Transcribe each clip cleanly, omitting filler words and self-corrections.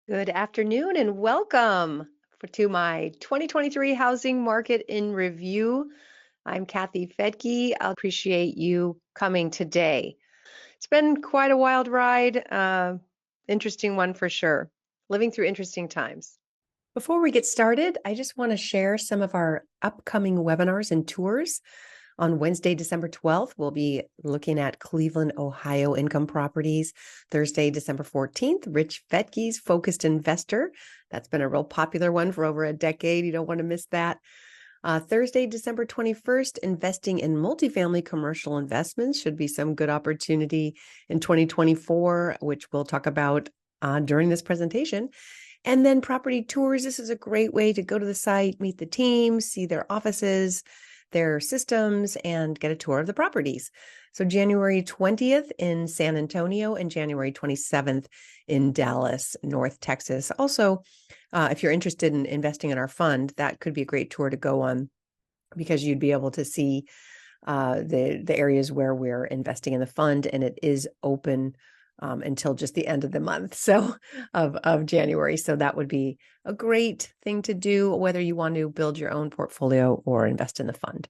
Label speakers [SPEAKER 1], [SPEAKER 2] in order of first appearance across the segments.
[SPEAKER 1] Good afternoon and welcome to my 2023 Housing Market in Review. I'm Kathy Fettke. I appreciate you coming today. It's been quite a wild ride, interesting one for sure. Living through interesting times. Before we get started, I just want to share some of our upcoming webinars and tours. On Wednesday, December 12th, we'll be looking at Cleveland, Ohio income properties. Thursday, December 14th, Rich Fettke's Focused Investor. That's been a real popular one for over a decade. You don't want to miss that. Thursday, December 21st, investing in multifamily commercial investments should be some good opportunity in 2024, which we'll talk about during this presentation. And then property tours. This is a great way to go to the site, meet the team, see their offices, their systems, and get a tour of the properties. So January 20th in San Antonio and January 27th in Dallas, North Texas. Also, if you're interested in investing in our fund, that could be a great tour to go on because you'd be able to see the areas where we're investing in the fund, and it is open until just the end of the month of January. So that would be a great thing to do, whether you want to build your own portfolio or invest in the fund.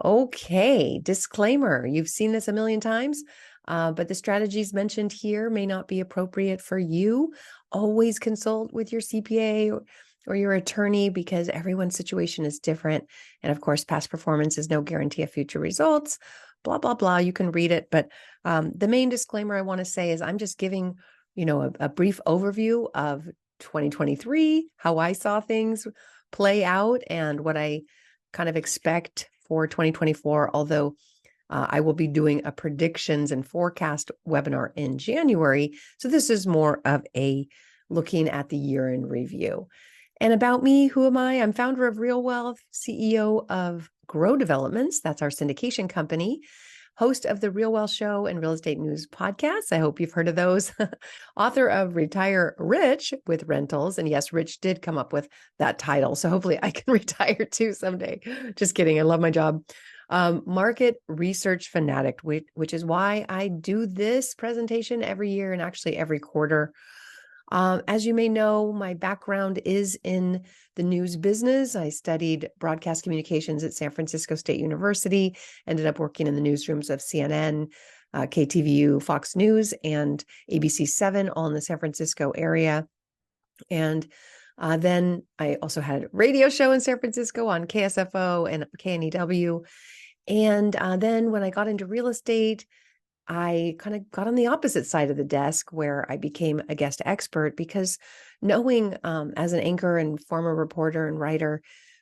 [SPEAKER 1] Okay, disclaimer. You've seen this a million times, but the strategies mentioned here may not be appropriate for you. Always consult with your CPA or your attorney because everyone's situation is different. And of course, past performance is no guarantee of future results. Blah, blah, blah. You can read it. But the main disclaimer I want to say is I'm just giving, a brief overview of 2023, how I saw things play out and what I kind of expect for 2024, although I will be doing a predictions and forecast webinar in January. So this is more of a looking at the year in review. And about me, who am I? I'm founder of RealWealth, CEO of Grow Developments. That's our syndication company. Host of the RealWealth Show and Real Estate News podcasts. I hope you've heard of those. Author of Retire Rich with Rentals. And yes, Rich did come up with that title. So hopefully I can retire too someday. Just kidding. I love my job. Market research fanatic, which is why I do this presentation every year and actually every quarter. As you may know, my background is in the news business. I studied broadcast communications at San Francisco State University, ended up working in the newsrooms of CNN, KTVU, Fox News, and ABC7, all in the San Francisco area. And then I also had a radio show in San Francisco on KSFO and KNEW. And then when I got into real estate, I kind of got on the opposite side of the desk where I became a guest expert because knowing as an anchor and former reporter and writer,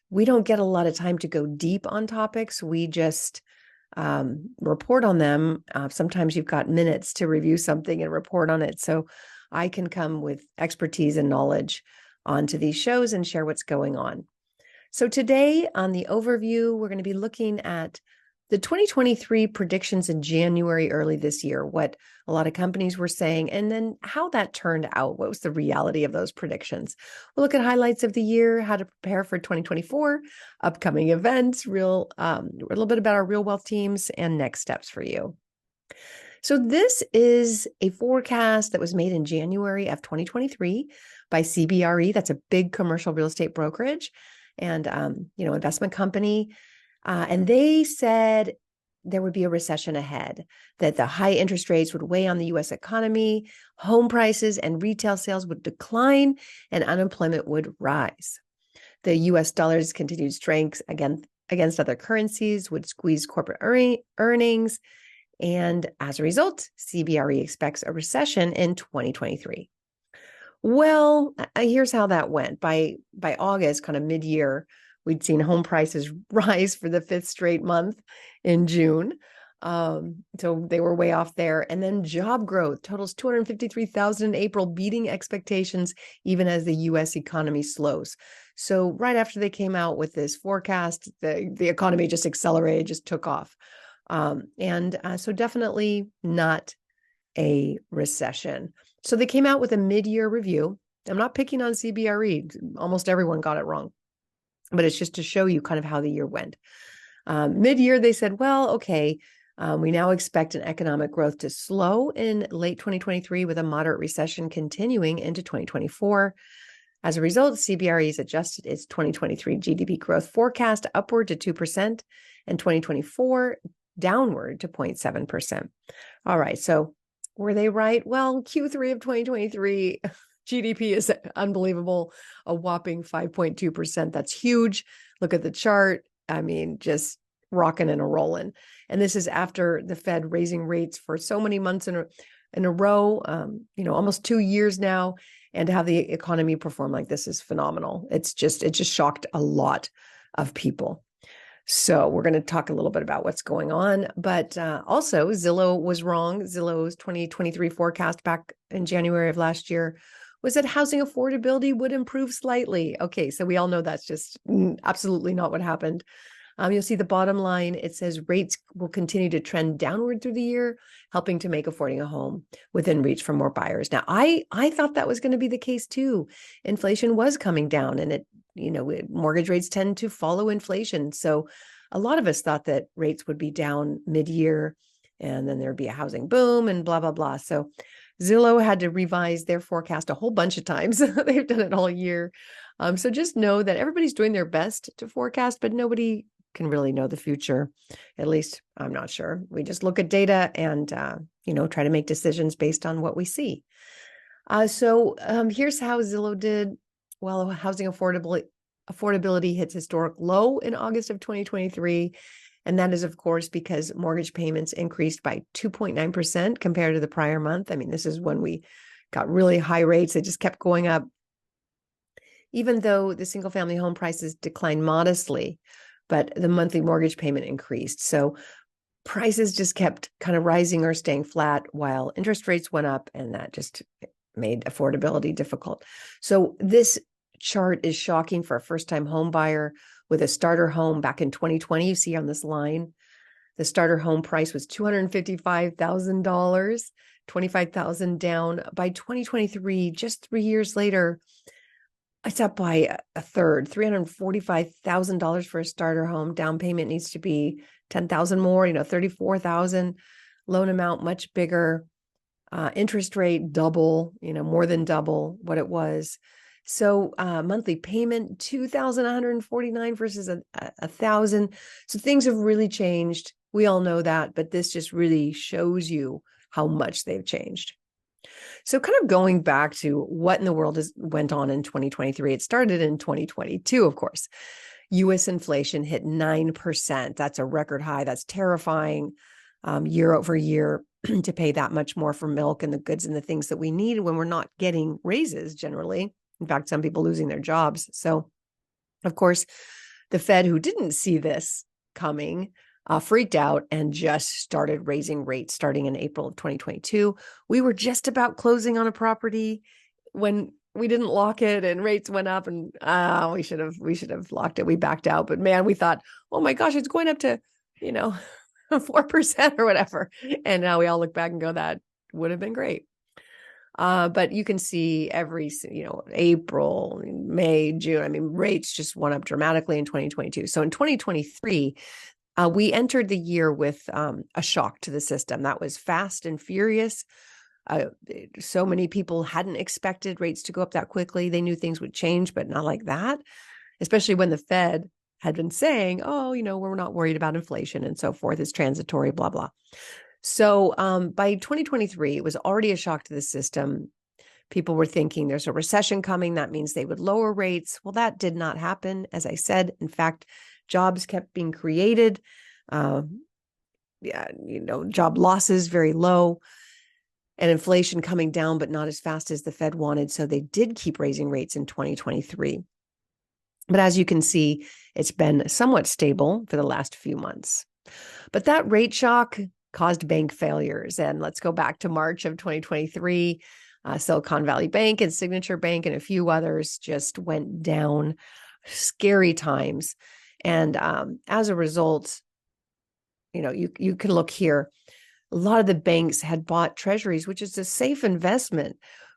[SPEAKER 1] we don't get a lot of time to go deep on topics. We just report on them. Sometimes you've got minutes to review something and report on it. So I can come with expertise and knowledge onto these shows and share what's going on. So today on the overview, we're going to be looking at the 2023 predictions in January, early this year, what a lot of companies were saying, and then how that turned out. What was the reality of those predictions? We'll look at highlights of the year, how to prepare for 2024, upcoming events, a little bit about our RealWealth teams, and next steps for you. So this is a forecast that was made in January of 2023 by CBRE. That's a big commercial real estate brokerage and investment company. And they said there would be a recession ahead, that the high interest rates would weigh on the U.S. economy, home prices and retail sales would decline, and unemployment would rise. The U.S. dollar's continued strength against other currencies would squeeze corporate earnings. And as a result, CBRE expects a recession in 2023. Well, here's how that went. By August, kind of mid-year, we'd seen home prices rise for the fifth straight month in June. So they were way off there. And then job growth totals 253,000 in April, beating expectations even as the U.S. economy slows. So right after they came out with this forecast, the economy just accelerated, just took off. So definitely not a recession. So they came out with a mid-year review. I'm not picking on CBRE. Almost everyone got it wrong. But it's just to show you kind of how the year went. Mid-year, they said, well, okay, We now expect an economic growth to slow in late 2023 with a moderate recession continuing into 2024. As a result, CBRE has adjusted its 2023 GDP growth forecast upward to 2% and 2024 downward to 0.7%. All right, so were they right? Well, Q3 of 2023 GDP is unbelievable, a whopping 5.2%. That's huge. Look at the chart. I mean, just rocking and a rolling. And this is after the Fed raising rates for so many months in a row, almost 2 years now. And to have the economy perform like this is phenomenal. It just shocked a lot of people. So we're going to talk a little bit about what's going on. But also, Zillow was wrong. Zillow's 2023 forecast back in January of last year was that housing affordability would improve slightly. Okay, so we all know that's just absolutely not what happened. You'll see the bottom line. It says rates will continue to trend downward through the year, helping to make affording a home within reach for more buyers. Now, I thought that was going to be the case too. Inflation was coming down, and mortgage rates tend to follow inflation. So a lot of us thought that rates would be down mid-year, and then there'd be a housing boom and blah, blah, blah. So Zillow had to revise their forecast a whole bunch of times. They've done it all year. So just know that everybody's doing their best to forecast, but nobody can really know the future. At least I'm not sure. We just look at data and, try to make decisions based on what we see. So here's how Zillow did. Well, housing affordability hits historic low in August of 2023. And that is, of course, because mortgage payments increased by 2.9% compared to the prior month. I mean, this is when we got really high rates. They just kept going up. Even though the single family home prices declined modestly, but the monthly mortgage payment increased. So prices just kept kind of rising or staying flat while interest rates went up, and that just made affordability difficult. So this chart is shocking for a first-time home buyer with a starter home back in 2020. You see on this line, the starter home price was $255,000, $25,000 down. By 2023, just 3 years later, it's up by a third, $345,000 for a starter home. Down payment needs to be $10,000 more, $34,000. Loan amount much bigger. Interest rate double, more than double what it was. So monthly payment $2,149 versus $1,000. So things have really changed. We all know that, but this just really shows you how much they've changed. So kind of going back to what in the world went on in 2023, it started in 2022, of course. U.S. inflation hit 9%. That's a record high. That's terrifying year over year to pay that much more for milk and the goods and the things that we need when we're not getting raises generally. In fact, some people losing their jobs. So, of course, the Fed, who didn't see this coming, freaked out and just started raising rates starting in April of 2022. We were just about closing on a property when we didn't lock it and rates went up, and we should have locked it. We backed out, but man, we thought, oh my gosh, it's going up to 4% or whatever. And now we all look back and go, that would have been great. But you can see April, May, June, rates just went up dramatically in 2022. So in 2023, we entered the year with a shock to the system that was fast and furious. So many people hadn't expected rates to go up that quickly. They knew things would change, but not like that, especially when the Fed had been saying, we're not worried about inflation and so forth. It's transitory, blah, blah. So by 2023, it was already a shock to the system. People were thinking there's a recession coming. That means they would lower rates. Well, that did not happen. As I said, in fact, jobs kept being created. Job losses very low, and inflation coming down, but not as fast as the Fed wanted. So they did keep raising rates in 2023. But as you can see, it's been somewhat stable for the last few months. But that rate shock caused bank failures. And let's go back to March of 2023. Silicon Valley Bank and Signature Bank and a few others just went down. Scary times. And as a result, you can look here. A lot of the banks had bought treasuries, which is a safe investment,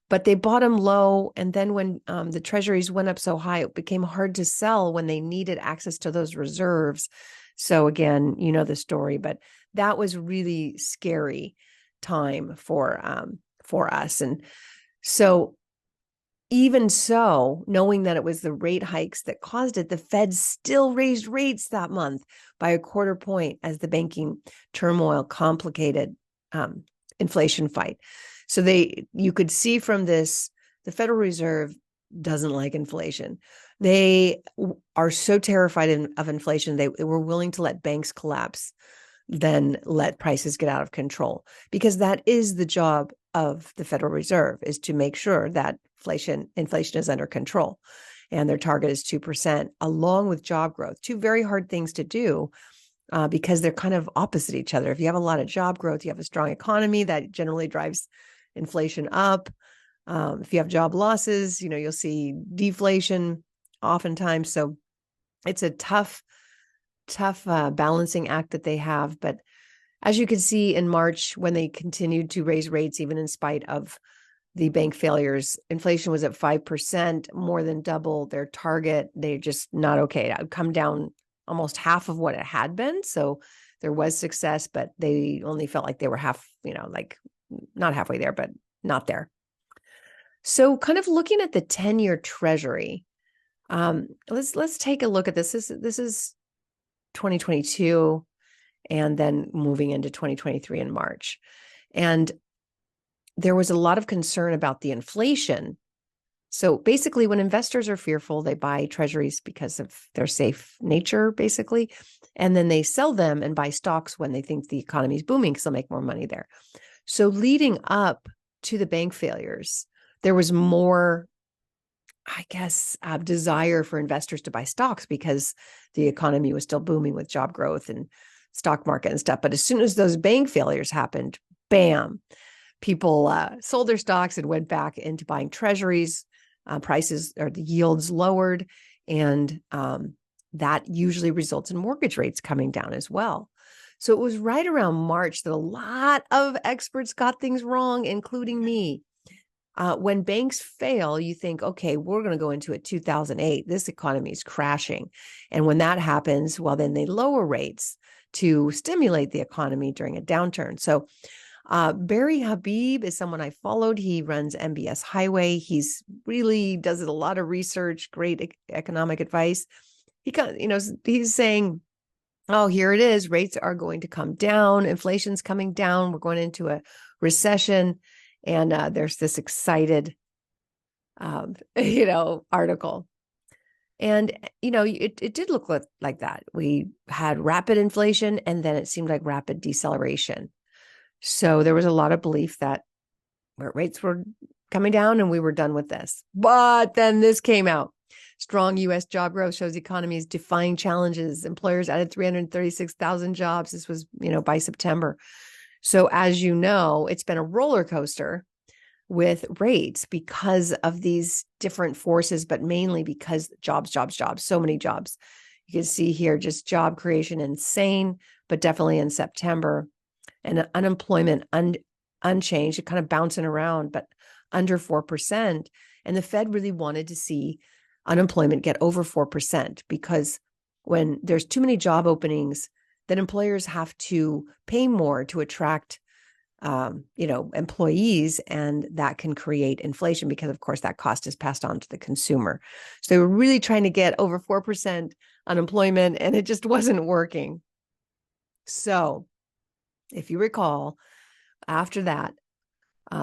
[SPEAKER 1] but they bought them low. And then when the treasuries went up so high, it became hard to sell when they needed access to those reserves. So again, you know the story, but that was really scary time for us. And so even so, knowing that it was the rate hikes that caused it, the Fed still raised rates that month by a quarter point as the banking turmoil complicated inflation fight. So you could see from this, the Federal Reserve doesn't like inflation. They are so terrified of inflation, they were willing to let banks collapse than let prices get out of control, because that is the job of the Federal Reserve, is to make sure that inflation is under control. And their target is 2%, along with job growth. Two very hard things to do because they're kind of opposite each other. If you have a lot of job growth, you have a strong economy that generally drives inflation up. If you have job losses, you'll see deflation oftentimes. So it's a tough balancing act that they have. But as you can see in March, when they continued to raise rates, even in spite of the bank failures, inflation was at 5%, more than double their target. They're just not okay. It would come down almost half of what it had been. So there was success, but they only felt like they were like not halfway there, but not there. So kind of looking at the 10-year Treasury, let's take a look at this. This is 2022, and then moving into 2023 in March. And there was a lot of concern about the inflation. So basically, when investors are fearful, they buy treasuries because of their safe nature, basically. And then they sell them and buy stocks when they think the economy is booming because they'll make more money there. So leading up to the bank failures, there was more, I guess, desire for investors to buy stocks because the economy was still booming with job growth and stock market and stuff. But as soon as those bank failures happened, bam, people sold their stocks and went back into buying treasuries. Prices or the yields lowered, and that usually results in mortgage rates coming down as well. So it was right around March that a lot of experts got things wrong, including me. When banks fail, you think, okay, we're going to go into a 2008. This economy is crashing. And when that happens, well, then they lower rates to stimulate the economy during a downturn. So Barry Habib is someone I followed. He runs MBS Highway. He's really does a lot of research, great economic advice. He's saying, oh, here it is. Rates are going to come down. Inflation's coming down. We're going into a recession. And there's this excited, article. And, it did look like that. We had rapid inflation, and then it seemed like rapid deceleration. So there was a lot of belief that rates were coming down and we were done with this. But then this came out. Strong U.S. job growth shows the economy is defying challenges. Employers added 336,000 jobs. This was, by September. So as you know, it's been a roller coaster with rates because of these different forces, but mainly because jobs, so many jobs. You can see here just job creation insane, but definitely in September. And unemployment unchanged, it kind of bouncing around, but under 4%. And the Fed really wanted to see unemployment get over 4% because when there's too many job openings, then employers have to pay more to attract, employees, and that can create inflation because, of course, that cost is passed on to the consumer. So they were really trying to get over 4% unemployment, and it just wasn't working. So if you recall, after that,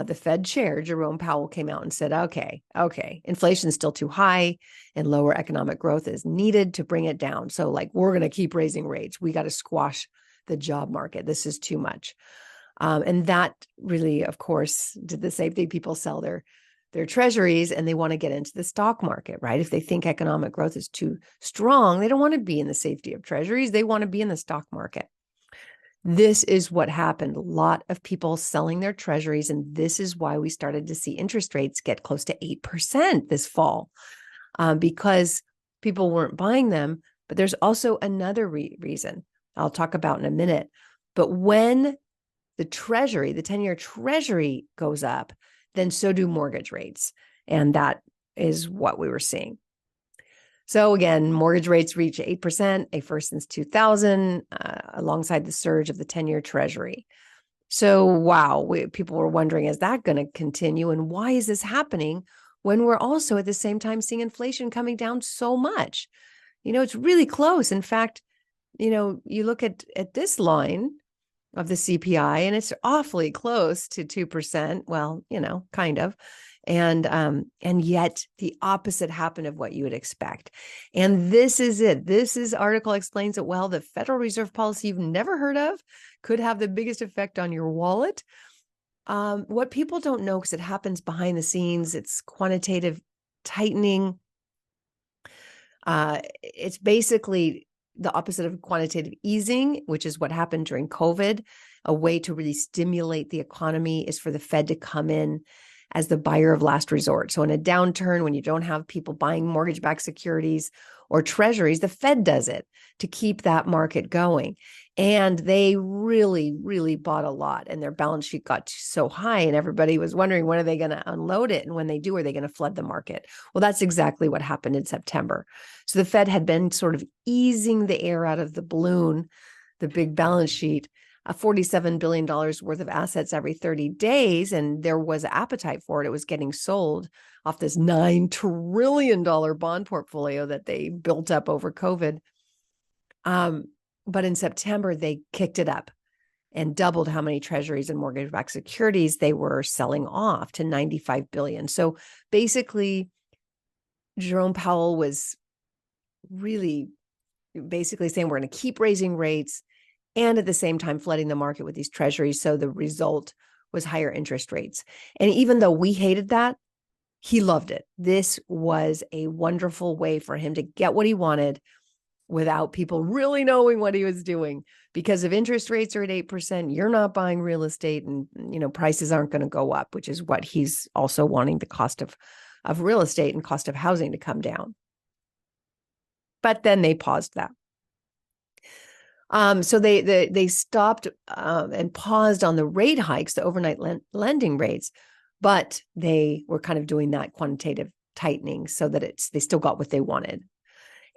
[SPEAKER 1] the Fed chair, Jerome Powell, came out and said, okay, inflation is still too high and lower economic growth is needed to bring it down. So we're going to keep raising rates. We got to squash the job market. This is too much. And that really, of course, did the same thing. People sell their treasuries and they want to get into the stock market, right? If they think economic growth is too strong, they don't want to be in the safety of treasuries. They want to be in the stock market. This is what happened. A lot of people selling their treasuries, and this is why we started to see interest rates get close to 8% this fall, because people weren't buying them. But there's also another reason I'll talk about in a minute. But when the Treasury, the 10-year Treasury goes up, then so do mortgage rates. And that is what we were seeing. So again, mortgage rates reach 8%, a first since 2000, alongside the surge of the 10-year Treasury. So, wow, people were wondering, is that going to continue? And why is this happening when we're also at the same time seeing inflation coming down so much? It's really close. In fact, you look at this line of the CPI and it's awfully close to 2%. Well, kind of. And yet the opposite happened of what you would expect. And this is it. This article explains it well. The Federal Reserve policy you've never heard of could have the biggest effect on your wallet. What people don't know, because it happens behind the scenes, it's quantitative tightening. It's basically the opposite of quantitative easing, which is what happened during COVID. A way to really stimulate the economy is for the Fed to come in as the buyer of last resort. So in a downturn, when you don't have people buying mortgage-backed securities or treasuries, the Fed does it to keep that market going. And they really, really bought a lot, and their balance sheet got so high, and everybody was wondering, when are they going to unload it? And when they do, are they going to flood the market? Well, that's exactly what happened in September. So the Fed had been sort of easing the air out of the balloon, the big balance sheet, $47 billion worth of assets every 30 days. And there was appetite for it. It was getting sold off this $9 trillion bond portfolio that they built up over COVID. But in September, they kicked it up and doubled how many treasuries and mortgage-backed securities they were selling off to 95 billion. So basically, Jerome Powell was really basically saying we're going to keep raising rates and at the same time flooding the market with these treasuries. So the result was higher interest rates. And even though we hated that, he loved it. This was a wonderful way for him to get what he wanted without people really knowing what he was doing. Because if interest rates are at 8%, you're not buying real estate, and prices aren't going to go up, which is what he's also wanting the cost of real estate and cost of housing to come down. But then they paused that. So they stopped and paused on the rate hikes, the overnight lending rates, but they were kind of doing that quantitative tightening so that they still got what they wanted.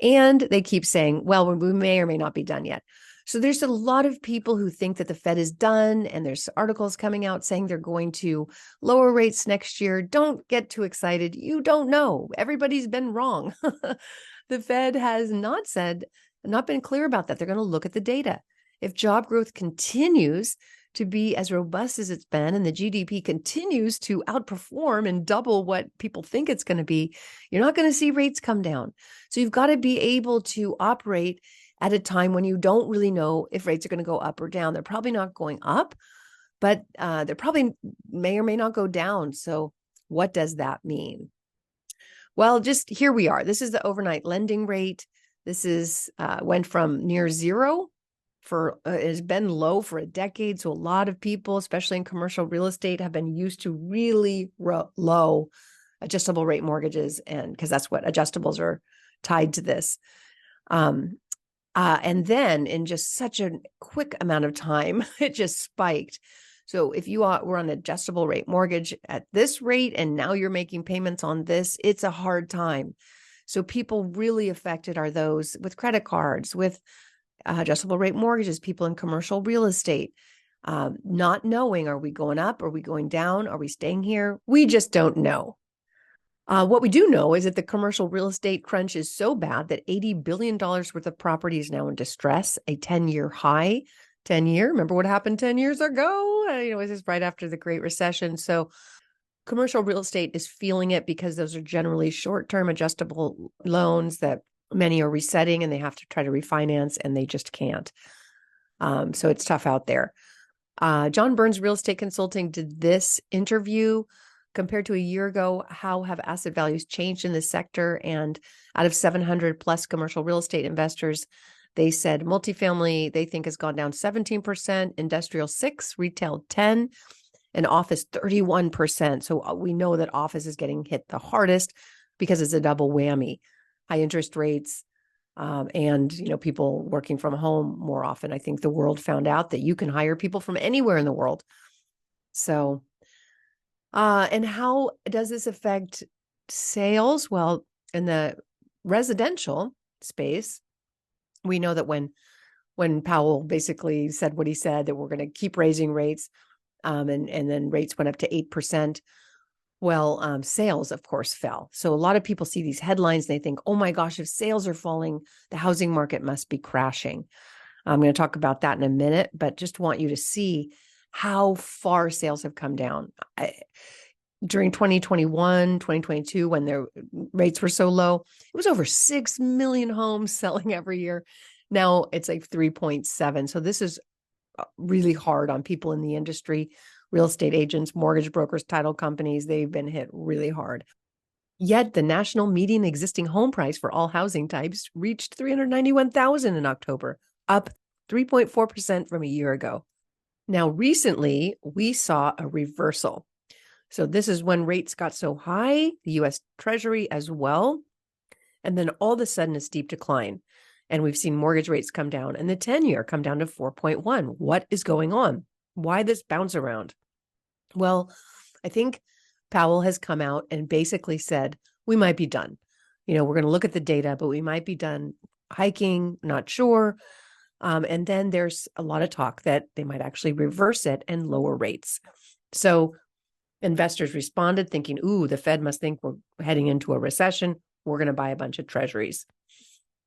[SPEAKER 1] And they keep saying, well, we may or may not be done yet. So there's a lot of people who think that the Fed is done, and there's articles coming out saying they're going to lower rates next year. Don't get too excited. You don't know. Everybody's been wrong. The Fed has not been clear about that. They're going to look at the data. If job growth continues to be as robust as it's been, and the GDP continues to outperform and double what people think it's going to be, you're not going to see rates come down. So you've got to be able to operate at a time when you don't really know if rates are going to go up or down. They're probably not going up, but they probably may or may not go down. So what does that mean? Well, just here we are. This is the overnight lending rate. This is went from near zero has been low for a decade. So a lot of people, especially in commercial real estate, have been used to really low adjustable rate mortgages, and because that's what adjustables are tied to this. And then in just such a quick amount of time, it just spiked. So if you were on an adjustable rate mortgage at this rate, and now you're making payments on this, it's a hard time. So people really affected are those with credit cards, with adjustable rate mortgages, people in commercial real estate, not knowing, are we going up? Are we going down? Are we staying here? We just don't know. What we do know is that the commercial real estate crunch is so bad that $80 billion worth of property is now in distress, a 10-year high. 10-year, remember what happened 10 years ago? It was just right after the Great Recession. So commercial real estate is feeling it because those are generally short-term adjustable loans that many are resetting, and they have to try to refinance, and they just can't. So it's tough out there. John Burns Real Estate Consulting did this interview compared to a year ago. How have asset values changed in this sector? And out of 700 plus commercial real estate investors, they said multifamily they think has gone down 17%, industrial 6%, retail 10%, and office 31%. So we know that office is getting hit the hardest because it's a double whammy. High interest rates, and people working from home more often. I think the world found out that you can hire people from anywhere in the world. So, and how does this affect sales? Well, in the residential space, we know that when Powell basically said what he said, that we're going to keep raising rates, and then rates went up to 8%. Well, sales, of course, fell. So a lot of people see these headlines and they think, oh my gosh, if sales are falling, the housing market must be crashing. I'm going to talk about that in a minute, but just want you to see how far sales have come down. During 2021, 2022, when their rates were so low, it was over 6 million homes selling every year. Now it's like 3.7. So this is really hard on people in the industry, real estate agents, mortgage brokers, title companies. They've been hit really hard. Yet the national median existing home price for all housing types reached $391,000 in October, up 3.4% from a year ago. Now, recently, we saw a reversal. So this is when rates got so high, the U.S. Treasury as well, and then all of a sudden a steep decline. And we've seen mortgage rates come down and the 10-year come down to 4.1. What is going on? Why this bounce around? Well, I think Powell has come out and basically said, we might be done. We're going to look at the data, but we might be done hiking, not sure. And then there's a lot of talk that they might actually reverse it and lower rates. So investors responded thinking, ooh, the Fed must think we're heading into a recession. We're going to buy a bunch of treasuries.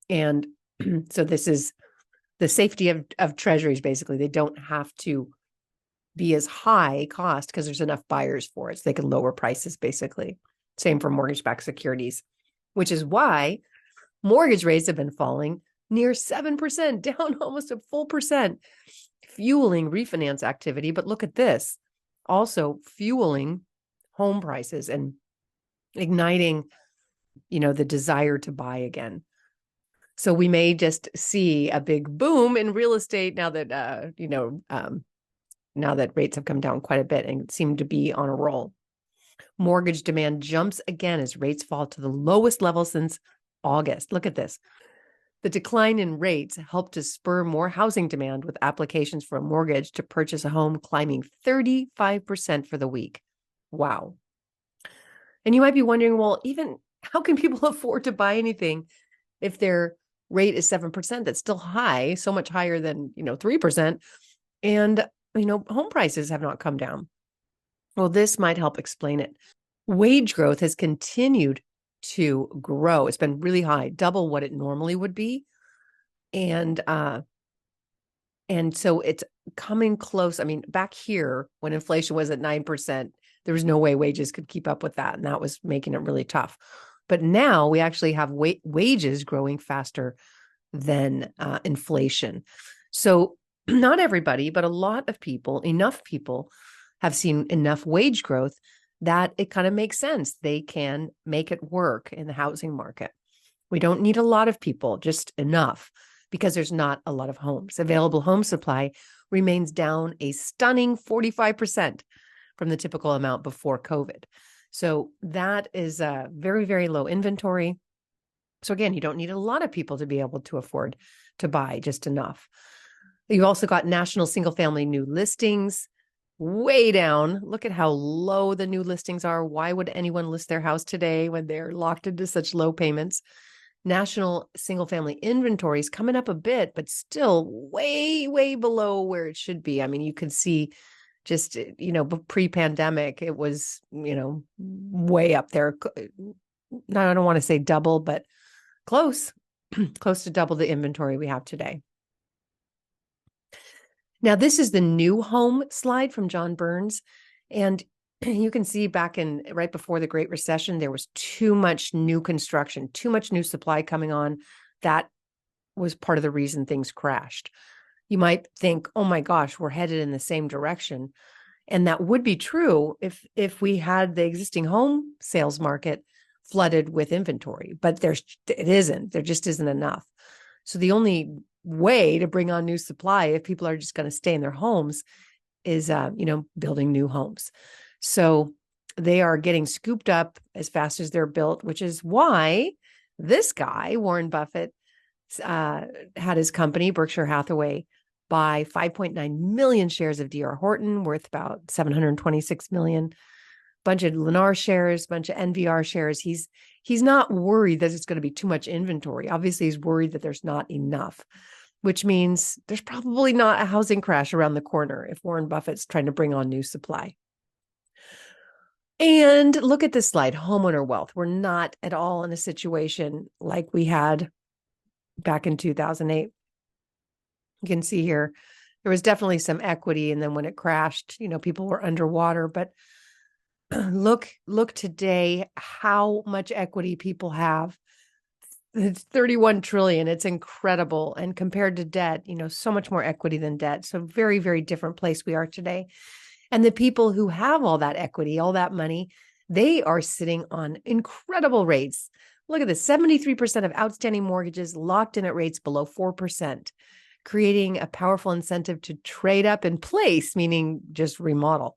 [SPEAKER 1] And so this is the safety of treasuries, basically. They don't have to be as high cost because there's enough buyers for it. So they can lower prices, basically. Same for mortgage-backed securities, which is why mortgage rates have been falling near 7%, down almost a full percent, fueling refinance activity. But look at this, also fueling home prices and igniting, the desire to buy again. So we may just see a big boom in real estate now that, now that rates have come down quite a bit and seem to be on a roll. Mortgage demand jumps again as rates fall to the lowest level since August. Look at this. The decline in rates helped to spur more housing demand, with applications for a mortgage to purchase a home climbing 35% for the week. Wow. And you might be wondering, well, even how can people afford to buy anything if their rate is 7%? That's still high, so much higher than, 3%. And, home prices have not come down. Well, this might help explain it. Wage growth has continued to grow. It's been really high, double what it normally would be. And so it's coming close. I mean, back here when inflation was at 9%, there was no way wages could keep up with that. And that was making it really tough. But now we actually have wages growing faster than inflation. So not everybody, but a lot of people, enough people have seen enough wage growth that it kind of makes sense. They can make it work in the housing market. We don't need a lot of people, just enough, because there's not a lot of homes. Available home supply remains down a stunning 45% from the typical amount before COVID. So that is a very, very low inventory. So again, you don't need a lot of people to be able to afford to buy, just enough. You've also got national single-family new listings way down. Look at how low the new listings are. Why would anyone list their house today when they're locked into such low payments? National single-family inventory is coming up a bit, but still way, way below where it should be. I mean, you can see just, pre-pandemic, it was, way up there. I don't want to say double, but close to double the inventory we have today. Now, this is the new home slide from John Burns. And you can see right before the Great Recession, there was too much new construction, too much new supply coming on. That was part of the reason things crashed. You might think, oh my gosh, we're headed in the same direction. And that would be true if we had the existing home sales market flooded with inventory, but it isn't. There just isn't enough. So the only way to bring on new supply, if people are just going to stay in their homes, is building new homes. So they are getting scooped up as fast as they're built, which is why this guy, Warren Buffett, had his company, Berkshire Hathaway, buy 5.9 million shares of D.R. Horton, worth about $726 million. Bunch of Lennar shares, bunch of NVR shares. He's He's not worried that it's going to be too much inventory. Obviously, he's worried that there's not enough, which means there's probably not a housing crash around the corner if Warren Buffett's trying to bring on new supply. And look at this slide, homeowner wealth. We're not at all in a situation like we had back in 2008. You can see here, there was definitely some equity. And then when it crashed, people were underwater. But look today, how much equity people have. It's 31 trillion. It's incredible. And compared to debt, so much more equity than debt. So very, very different place we are today. And the people who have all that equity, all that money, they are sitting on incredible rates. Look at this, 73% of outstanding mortgages locked in at rates below 4%, creating a powerful incentive to trade up in place, meaning just remodel.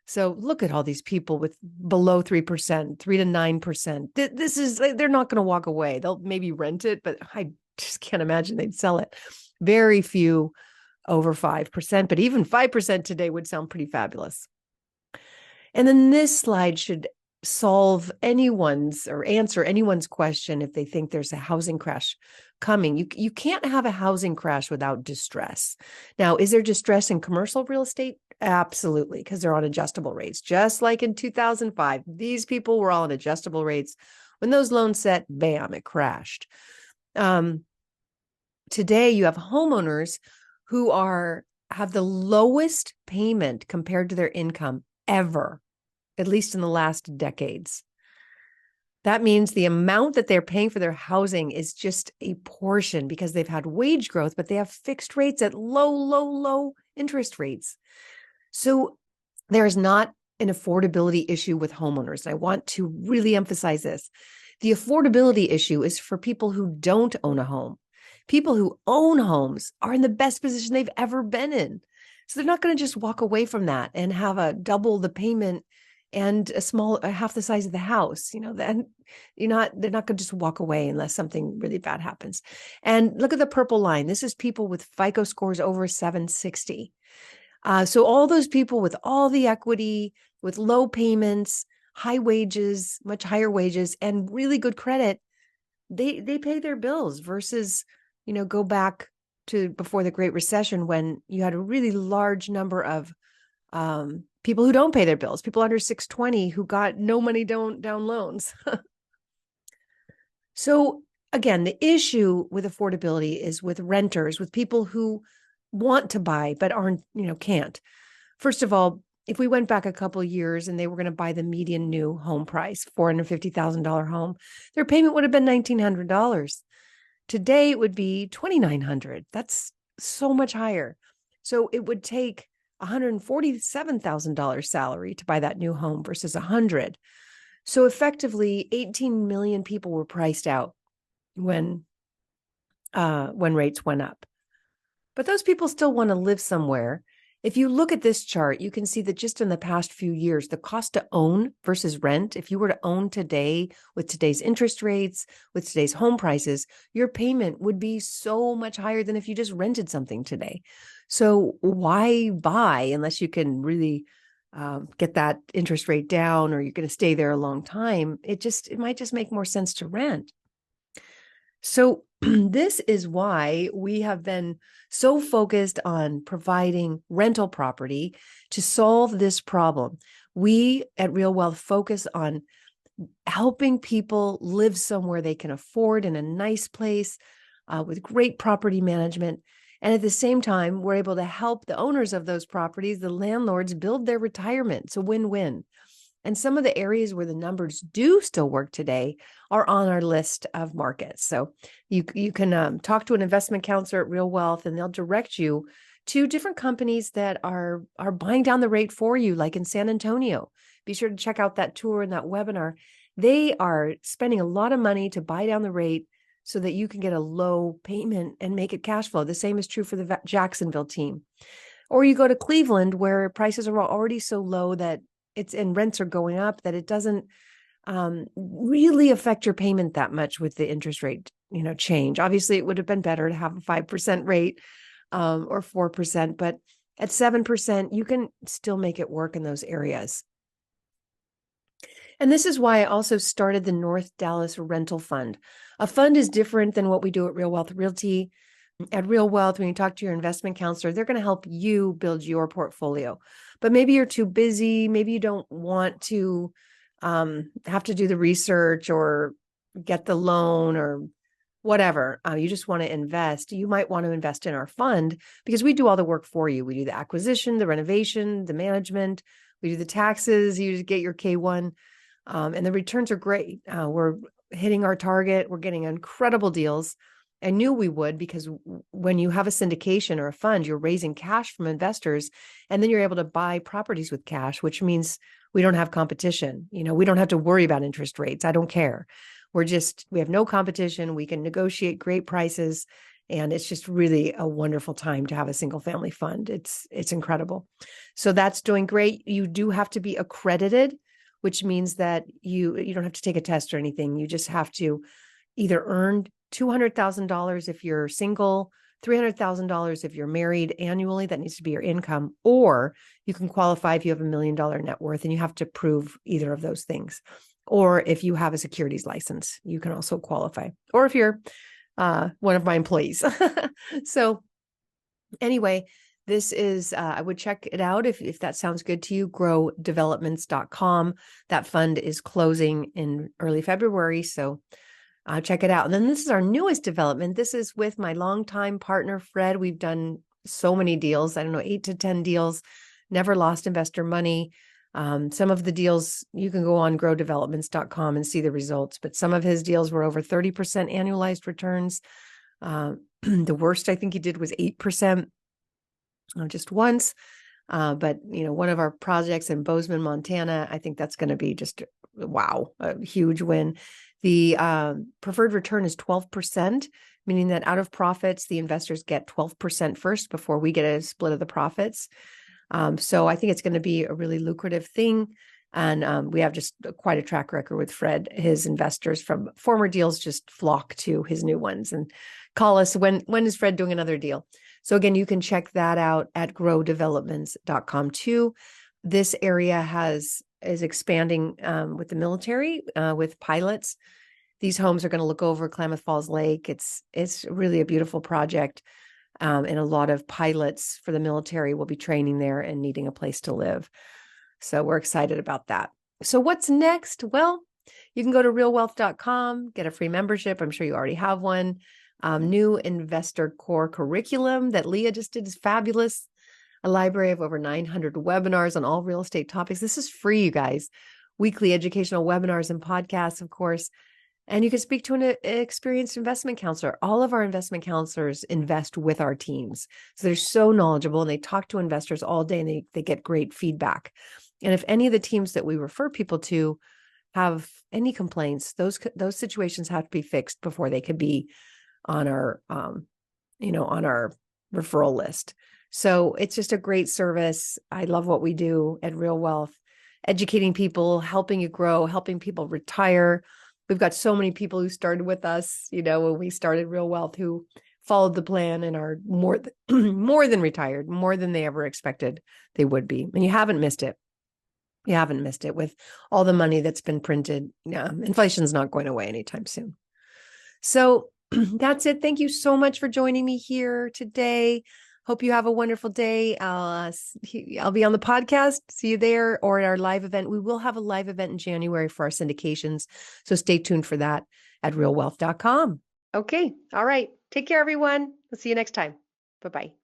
[SPEAKER 1] So look at all these people with below 3%, 3 to 9%. This is, they're not going to walk away. They'll maybe rent it, but I just can't imagine they'd sell it. Very few over 5%, but even 5% today would sound pretty fabulous. And then this slide should solve anyone's or answer anyone's question if they think there's a housing crash coming. You can't have a housing crash without distress. Now, is there distress in commercial real estate? Absolutely, because they're on adjustable rates. Just like in 2005, these people were all on adjustable rates. When those loans set, bam, it crashed. Today, you have homeowners who have the lowest payment compared to their income ever, at least in the last decades. That means the amount that they're paying for their housing is just a portion because they've had wage growth, but they have fixed rates at low interest rates. So there's not an affordability issue with homeowners. And I want to really emphasize this. The affordability issue is for people who don't own a home. People who own homes are in the best position they've ever been in. So they're not going to just walk away from that and have a double the payment and half the size of the house. Then they're not going to just walk away unless something really bad happens. And look at the purple line. This is people with FICO scores over 760. So all those people with all the equity, with low payments, high wages, much higher wages, and really good credit, they pay their bills versus, go back to before the Great Recession when you had a really large number of people who don't pay their bills, people under 620 who got no money down loans. So again, the issue with affordability is with renters, with people who want to buy but aren't, can't. First of all, if we went back a couple of years and they were going to buy the median new home price, $450,000 home, their payment would have been $1,900. Today it would be $2,900. That's so much higher. So it would take $147,000 salary to buy that new home versus $100,000. So effectively, 18 million people were priced out when rates went up. But those people still want to live somewhere. If you look at this chart, you can see that just in the past few years, the cost to own versus rent, if you were to own today with today's interest rates, with today's home prices, your payment would be so much higher than if you just rented something today. So why buy unless you can really get that interest rate down or you're going to stay there a long time? It might just make more sense to rent. So this is why we have been so focused on providing rental property to solve this problem. We at RealWealth focus on helping people live somewhere they can afford in a nice place with great property management. And at the same time, we're able to help the owners of those properties, the landlords, build their retirement. It's a win-win. And some of the areas where the numbers do still work today are on our list of markets. So you can talk to an investment counselor at RealWealth, and they'll direct you to different companies that are buying down the rate for you, like in San Antonio. Be sure to check out that tour and that webinar. They are spending a lot of money to buy down the rate so that you can get a low payment and make it cash flow. The same is true for the Jacksonville team. Or you go to Cleveland, where prices are already so low that and rents are going up, that it doesn't really affect your payment that much with the interest rate, change. Obviously, it would have been better to have a 5% rate or 4%, but at 7%, you can still make it work in those areas. And this is why I also started the North Dallas Rental Fund. A fund is different than what we do at RealWealth Realty. At RealWealth, when you talk to your investment counselor, they're going to help you build your portfolio. But maybe you're too busy. Maybe you don't want to have to do the research or get the loan or whatever. You just want to invest. You might want to invest in our fund because we do all the work for you. We do the acquisition, the renovation, the management. We do the taxes. You just get your K1. And the returns are great. We're hitting our target. We're getting incredible deals. I knew we would because when you have a syndication or a fund, you're raising cash from investors, and then you're able to buy properties with cash, which means we don't have competition. We don't have to worry about interest rates. I don't care. We have no competition. We can negotiate great prices, and it's just really a wonderful time to have a single family fund. It's incredible. So that's doing great. You do have to be accredited, which means that you don't have to take a test or anything. You just have to either earn $200,000 if you're single, $300,000 if you're married annually. That needs to be your income, or you can qualify if you have $1 million net worth, and you have to prove either of those things. Or if you have a securities license, you can also qualify. Or if you're one of my employees. So anyway, this is, I would check it out if that sounds good to you, growdevelopments.com. That fund is closing in early February. So check it out. And then this is our newest development. This is with my longtime partner, Fred. We've done so many deals. I don't know, 8 to 10 deals, never lost investor money. Some of the deals, you can go on growdevelopments.com and see the results, but some of his deals were over 30% annualized returns. The worst I think he did was 8%, just once. But one of our projects in Bozeman, Montana, I think that's going to be just, wow, a huge win. The preferred return is 12%, meaning that out of profits, the investors get 12% first before we get a split of the profits. So I think it's going to be a really lucrative thing. And we have just quite a track record with Fred. His investors from former deals just flock to his new ones and call us, when is Fred doing another deal? So again, you can check that out at growdevelopments.com too. This area is expanding with the military, with pilots. These homes are going to look over Klamath Falls Lake. It's really a beautiful project. And a lot of pilots for the military will be training there and needing a place to live. So we're excited about that. So what's next? Well, you can go to realwealth.com, get a free membership. I'm sure you already have one. New investor core curriculum that Leah just did is fabulous. A library of over 900 webinars on all real estate topics. This is free, you guys. Weekly educational webinars and podcasts, of course. And you can speak to an experienced investment counselor. All of our investment counselors invest with our teams. So they're so knowledgeable, and they talk to investors all day, and they get great feedback. And if any of the teams that we refer people to have any complaints, those situations have to be fixed before they could be on our, on our referral list. So it's just a great service. I love what we do at RealWealth, educating people, helping you grow, helping people retire. We've got so many people who started with us, when we started RealWealth, who followed the plan and are more than retired, more than they ever expected they would be. And you haven't missed it. You haven't missed it with all the money that's been printed. Inflation's not going away anytime soon. So that's it. Thank you so much for joining me here today. Hope you have a wonderful day. I'll be on the podcast. See you there, or at our live event. We will have a live event in January for our syndications. So stay tuned for that at realwealth.com. Okay. All right. Take care, everyone. We'll see you next time. Bye-bye.